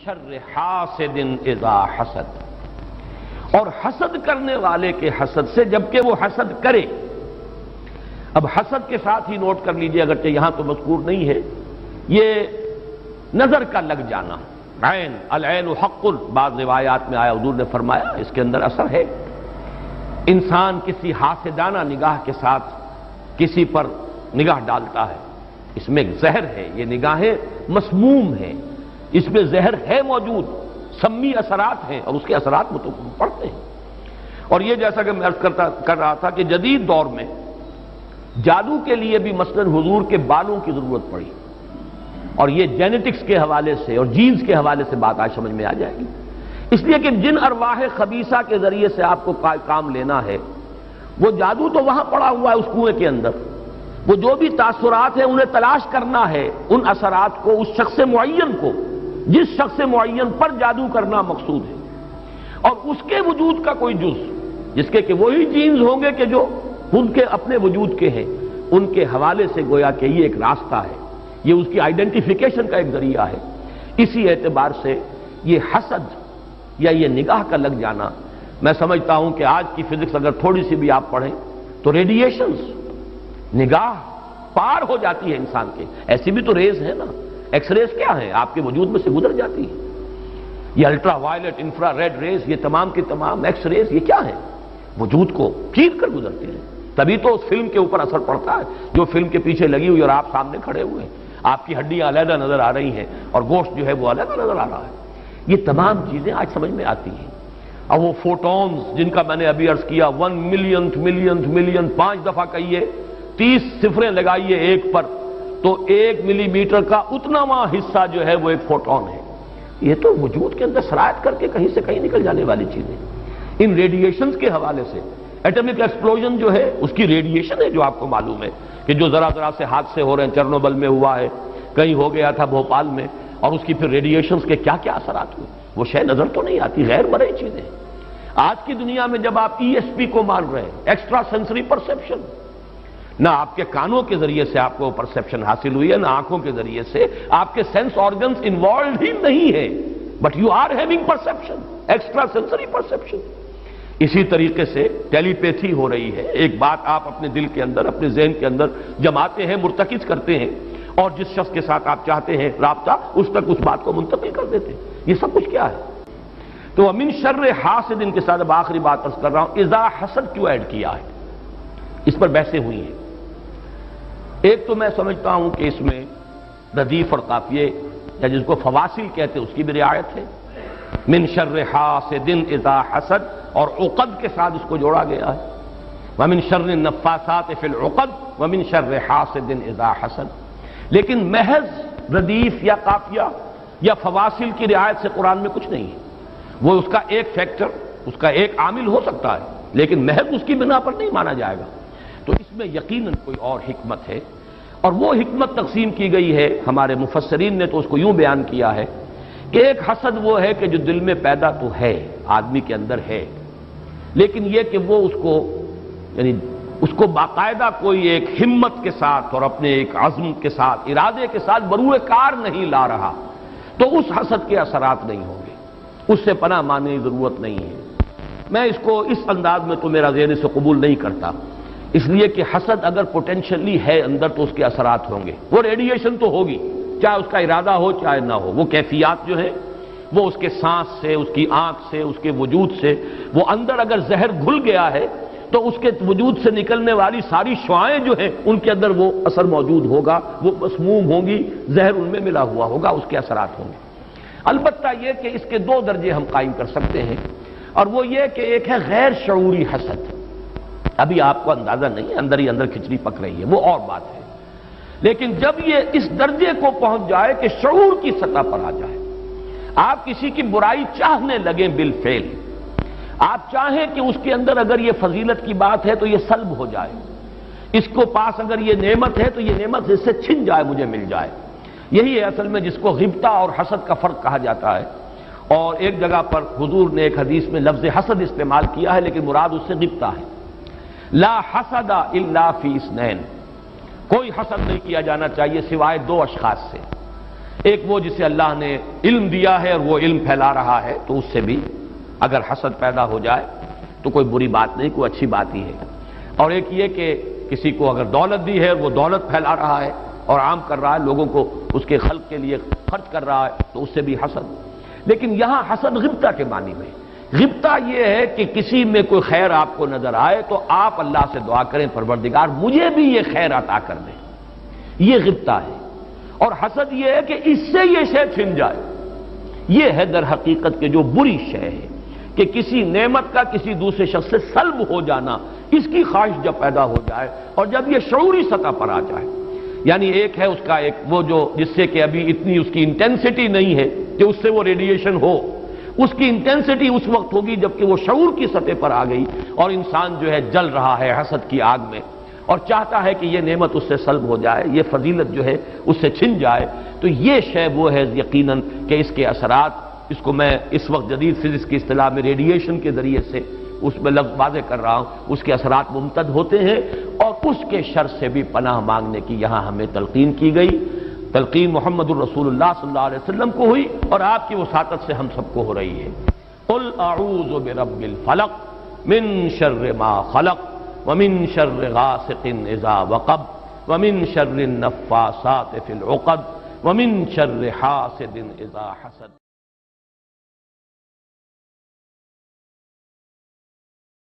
شر حاسد اذا حسد، اور حسد کرنے والے کے حسد سے جبکہ وہ حسد کرے۔ اب حسد کے ساتھ ہی نوٹ کر لیجئے، اگرچہ یہاں تو مذکور نہیں ہے، یہ نظر کا لگ جانا، عین العین حق، بعض روایات میں آیا حضور نے فرمایا اس کے اندر اثر ہے۔ انسان کسی حاسدانہ نگاہ کے ساتھ کسی پر نگاہ ڈالتا ہے، اس میں ایک زہر ہے، یہ نگاہیں مسموم ہیں، اس میں زہر ہے موجود، سمی اثرات ہیں، اور اس کے اثرات وہ تو پڑتے ہیں۔ اور یہ جیسا کہ میں عرض کر رہا تھا کہ جدید دور میں جادو کے لیے بھی مثلاً حضور کے بالوں کی ضرورت پڑی، اور یہ جینیٹکس کے حوالے سے اور جینز کے حوالے سے بات آج سمجھ میں آ جائے گی، اس لیے کہ جن ارواح خبیثہ کے ذریعے سے آپ کو کام لینا ہے، وہ جادو تو وہاں پڑا ہوا ہے اس کنویں کے اندر، وہ جو بھی تاثرات ہیں انہیں تلاش کرنا ہے، ان اثرات کو اس شخص معین کو، جس شخص معین پر جادو کرنا مقصود ہے، اور اس کے وجود کا کوئی جز جس کے کہ وہی جینز ہوں گے کہ جو ان کے اپنے وجود کے ہیں، ان کے حوالے سے گویا کہ یہ ایک راستہ ہے، یہ اس کی آئیڈینٹیفیکیشن کا ایک ذریعہ ہے۔ اسی اعتبار سے یہ حسد یا یہ نگاہ کا لگ جانا، میں سمجھتا ہوں کہ آج کی فزکس اگر تھوڑی سی بھی آپ پڑھیں تو ریڈیشنز نگاہ پار ہو جاتی ہے انسان کے، ایسی بھی تو ریز ہے نا، ایکس ریز کیا ہے، آپ کے وجود میں سے گزر جاتی ہے، یہ ultraviolet, infrared rays, یہ تمام کی تمام ایکس ریز، یہ کیا ہے، وجود کو چیر کر گزرتے ہیں، تبھی تو اس فلم کے اوپر اثر پڑتا ہے جو فلم کے پیچھے لگی ہوئی اور آپ سامنے کھڑے ہوئے ہیں، آپ کی ہڈیاں علیحدہ نظر آ رہی ہیں اور گوشت جو ہے وہ علیحدہ نظر آ رہا ہے، یہ تمام چیزیں آج سمجھ میں آتی ہیں۔ اور وہ فوٹونز جن کا میں نے ابھی عرض کیا 1 ملین 5 دفعہ کہیے، 30 صفریں لگائیے ایک پر، تو 1 ملی میٹر کا اتناواں حصہ جو ہے وہ ایک فوٹون ہے، یہ تو وجود کے اندر سرایت کر کے کہیں سے کہیں نکل جانے والی چیزیں۔ ان ریڈیشنز کے حوالے سے ایٹمک ایکسپلوژن جو ہے اس کی ریڈیشن ہے، جو آپ کو معلوم ہے کہ جو ذرا سے حادثے ہو رہے ہیں، چرنوبل میں ہوا ہے، کہیں ہو گیا تھا بھوپال میں، اور اس کی پھر ریڈیشنز کے کیا کیا اثرات ہوئے، وہ شے نظر تو نہیں آتی، غیر مرئی چیزیں۔ آج کی دنیا میں جب آپ ESP کو مان رہے ہیں، ایکسٹرا سینسری پرسیپشن، نہ آپ کے کانوں کے ذریعے سے آپ کو پرسیپشن حاصل ہوئی ہے، نہ آنکھوں کے ذریعے سے، آپ کے سینس آرگنز انوالوڈ ہی نہیں ہے، but you are having perception, extra sensory perception. اسی طریقے سے ٹیلی پیتھی ہو رہی ہے، ایک بات آپ اپنے دل کے اندر، اپنے ذہن کے اندر جماتے ہیں، مرتکز کرتے ہیں، اور جس شخص کے ساتھ آپ چاہتے ہیں رابطہ، اس تک اس بات کو منتقل کر دیتے ہیں، یہ سب کچھ کیا ہے؟ تو وَمِن شَرِّ حاسد، ان کے ساتھ اب آخری بات عرض کر رہا ہوں، اذا حسد کیوں ایڈ کیا ہے، اس پر بحثیں ہوئی ہیں۔ ایک تو میں سمجھتا ہوں کہ اس میں ردیف اور قافیے یا جس کو فواصل کہتے ہیں اس کی بھی رعایت ہے، من شر حاسد اذا حسد، اور عقد کے ساتھ اس کو جوڑا گیا ہے، ومن شر النفاثات فی العقد ومن شر حاسد اذا حسد۔ لیکن محض ردیف یا قافیہ یا فواصل کی رعایت سے قرآن میں کچھ نہیں ہے، وہ اس کا ایک فیکٹر، اس کا ایک عامل ہو سکتا ہے، لیکن محض اس کی بنا پر نہیں مانا جائے گا، تو اس میں یقیناً کوئی اور حکمت ہے، اور وہ حکمت تقسیم کی گئی ہے، ہمارے مفسرین نے تو اس کو یوں بیان کیا ہے کہ ایک حسد وہ ہے کہ جو دل میں پیدا تو ہے، آدمی کے اندر ہے، لیکن یہ کہ وہ اس کو یعنی اس کو باقاعدہ کوئی ایک ہمت کے ساتھ اور اپنے ایک عزم کے ساتھ، ارادے کے ساتھ بروئے کار نہیں لا رہا، تو اس حسد کے اثرات نہیں ہوں گے، اس سے پناہ ماننے کی ضرورت نہیں ہے۔ میں اس کو اس انداز میں تو میرا ذہن سے قبول نہیں کرتا، اس لیے کہ حسد اگر پوٹینشلی ہے اندر تو اس کے اثرات ہوں گے، وہ ریڈیشن تو ہوگی، چاہے اس کا ارادہ ہو چاہے نہ ہو، وہ کیفیات جو ہے وہ اس کے سانس سے، اس کی آنکھ سے، اس کے وجود سے، وہ اندر اگر زہر گھل گیا ہے تو اس کے وجود سے نکلنے والی ساری شعاعیں جو ہیں ان کے اندر وہ اثر موجود ہوگا، وہ مسموم ہوں گی، زہر ان میں ملا ہوا ہوگا، اس کے اثرات ہوں گے۔ البتہ یہ کہ اس کے 2 درجے ہم قائم کر سکتے ہیں، اور وہ یہ کہ ایک ہے غیر شعوری حسد، ابھی آپ کو اندازہ نہیں، اندر ہی اندر کھچڑی پک رہی ہے، وہ اور بات ہے، لیکن جب یہ اس درجے کو پہنچ جائے کہ شعور کی سطح پر آ جائے، آپ کسی کی برائی چاہنے لگیں بالفعل، آپ چاہیں کہ اس کے اندر اگر یہ فضیلت کی بات ہے تو یہ سلب ہو جائے، اس کو پاس اگر یہ نعمت ہے تو یہ نعمت اس سے چھن جائے، مجھے مل جائے، یہی ہے اصل میں جس کو غبطہ اور حسد کا فرق کہا جاتا ہے۔ اور ایک جگہ پر حضور نے ایک حدیث میں لفظ حسد استعمال کیا ہے، لیکن مراد اس سے غبطہ ہے، لا حسد الا فی اثنین، کوئی حسد نہیں کیا جانا چاہیے سوائے 2 اشخاص سے، ایک وہ جسے اللہ نے علم دیا ہے اور وہ علم پھیلا رہا ہے، تو اس سے بھی اگر حسد پیدا ہو جائے تو کوئی بری بات نہیں، کوئی اچھی بات ہی ہے۔ اور ایک یہ کہ کسی کو اگر دولت دی ہے اور وہ دولت پھیلا رہا ہے اور عام کر رہا ہے، لوگوں کو اس کے خلق کے لیے خرچ کر رہا ہے، تو اس سے بھی حسد۔ لیکن یہاں حسد غبطہ کے معنی میں، غبطہ یہ ہے کہ کسی میں کوئی خیر آپ کو نظر آئے تو آپ اللہ سے دعا کریں پروردگار مجھے بھی یہ خیر عطا کر دے، یہ غبطہ ہے۔ اور حسد یہ ہے کہ اس سے یہ شے چھن جائے، یہ ہے در حقیقت کہ جو بری شے ہے کہ کسی نعمت کا کسی دوسرے شخص سے سلب ہو جانا، اس کی خواہش جب پیدا ہو جائے اور جب یہ شعوری سطح پر آ جائے، یعنی ایک ہے اس کا ایک وہ جو جس سے کہ ابھی اتنی اس کی انٹینسٹی نہیں ہے کہ اس سے وہ ریڈیشن ہو، اس کی انٹینسٹی اس وقت ہوگی جب کہ وہ شعور کی سطح پر آ گئی اور انسان جو ہے جل رہا ہے حسد کی آگ میں اور چاہتا ہے کہ یہ نعمت اس سے سلب ہو جائے، یہ فضیلت جو ہے اس سے چھن جائے، تو یہ شے وہ ہے یقیناً کہ اس کے اثرات، اس کو میں اس وقت جدید فزکس کی اصطلاح میں ریڈیشن کے ذریعے سے اس میں لفظ واضح کر رہا ہوں، اس کے اثرات ممتد ہوتے ہیں اور اس کے شر سے بھی پناہ مانگنے کی یہاں ہمیں تلقین کی گئی۔ تلقین محمد الرسول اللہ صلی اللہ علیہ وسلم کو ہوئی اور آپ کی وساطت سے ہم سب کو ہو رہی ہے۔ قل اعوذ برب الفلق من شر ما خلق ومن شر غاسق اذا وقب ومن شر النفاثات في العقد ومن شر حاسد اذا حسد۔